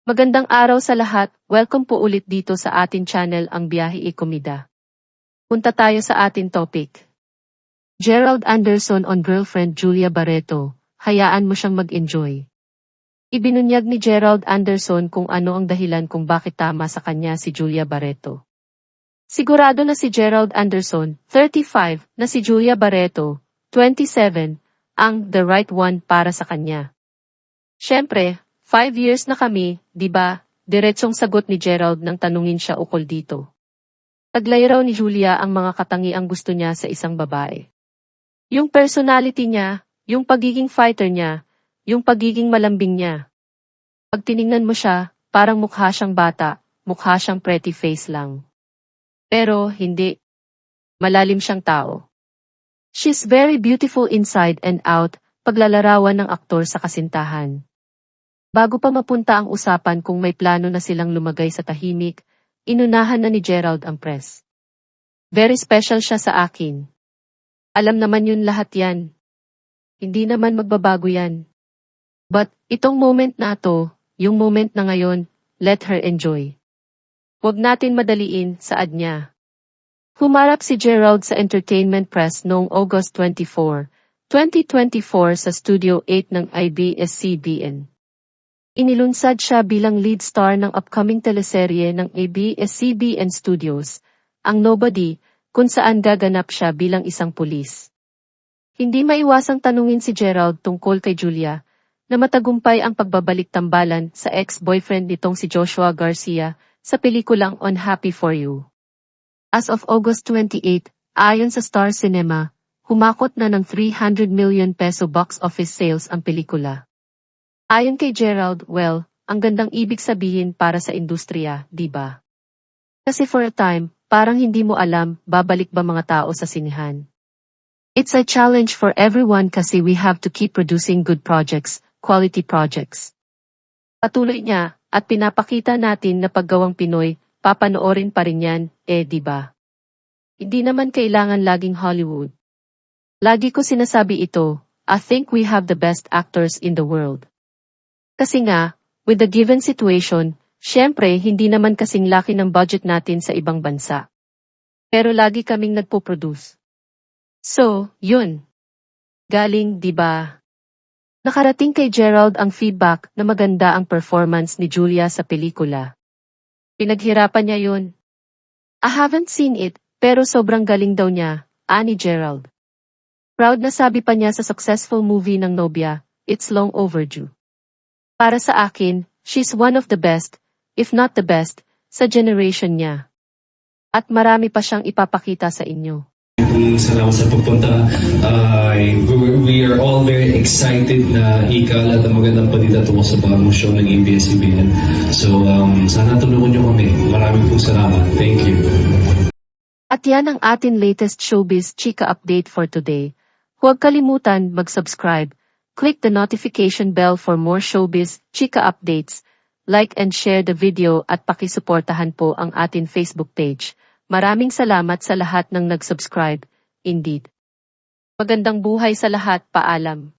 Magandang araw sa lahat, welcome po ulit dito sa atin channel ang Biyahe e Komida. Punta tayo sa atin topic. Gerald Anderson on girlfriend Julia Barreto, hayaan mo siyang mag-enjoy. Ibinunyag ni Gerald Anderson kung ano ang dahilan kung bakit tama sa kanya si Julia Barreto. Sigurado na si Gerald Anderson, 35, na si Julia Barreto, 27, ang the right one para sa kanya. Siyempre, 5 years na kami, di ba? Diretsong sagot ni Gerald nang tanungin siya ukol dito. Taglay raw ni Julia ang mga katangiang gusto niya sa isang babae. Yung personality niya, yung pagiging fighter niya, yung pagiging malambing niya. Pag tiningnan mo siya, parang mukha siyang bata, mukha siyang pretty face lang. Pero hindi. Malalim siyang tao. She's very beautiful inside and out, paglalarawan ng aktor sa kasintahan. Bago pa mapunta ang usapan kung may plano na silang lumagay sa tahimik, inunahan na ni Gerald ang press. Very special siya sa akin. Alam naman yun lahat yan. Hindi naman magbabago yan. But, itong moment na to, yung moment na ngayon, let her enjoy. Huwag natin madaliin, saad niya. Humarap si Gerald sa entertainment press noong August 24, 2024 sa Studio 8 ng ABS-CBN. Inilunsad siya bilang lead star ng upcoming teleserye ng ABS-CBN Studios, ang Nobody, kung saan gaganap siya bilang isang pulis. Hindi maiwasang tanungin si Gerald tungkol kay Julia, na matagumpay ang pagbabalik tambalan sa ex-boyfriend nitong si Joshua Garcia sa pelikulang Unhappy for You. As of August 28, ayon sa Star Cinema, humakot na ng 300 million peso box office sales ang pelikula. Ayon kay Gerald, well, ang gandang ibig sabihin para sa industriya, di ba? Kasi for a time, parang hindi mo alam, babalik ba mga tao sa sinihan. It's a challenge for everyone kasi we have to keep producing good projects, quality projects. Patuloy niya, at pinapakita natin na paggawang Pinoy, papanoorin pa rin yan, di ba? Hindi naman kailangan laging Hollywood. Lagi ko sinasabi ito, I think we have the best actors in the world. Kasi nga, with the given situation, syempre hindi naman kasing laki ng budget natin sa ibang bansa. Pero lagi kaming nagpo-produce. So, yun. Galing, di ba? Nakarating kay Gerald ang feedback na maganda ang performance ni Julia sa pelikula. Pinaghirapan niya yun. I haven't seen it, pero sobrang galing daw niya, ani Gerald. Proud na sabi pa niya sa successful movie ng Nobya, it's long overdue. Para sa akin, she's one of the best, if not the best, sa generation niya. At marami pa siyang ipapakita sa inyo. Salamat sa pagpunta. We are all very excited na ikalat ang magandang balita tungkol sa bagong show ng ABS-CBN. So, sana tulungan niyo kami. Maraming pong salamat. Thank you. At yan ang atin latest showbiz chika update for today. Huwag kalimutan mag-subscribe. Click the notification bell for more showbiz chika updates. Like and share the video at pakisuportahan po ang atin Facebook page. Maraming salamat sa lahat ng nag-subscribe. Indeed. Magandang buhay sa lahat, paalam.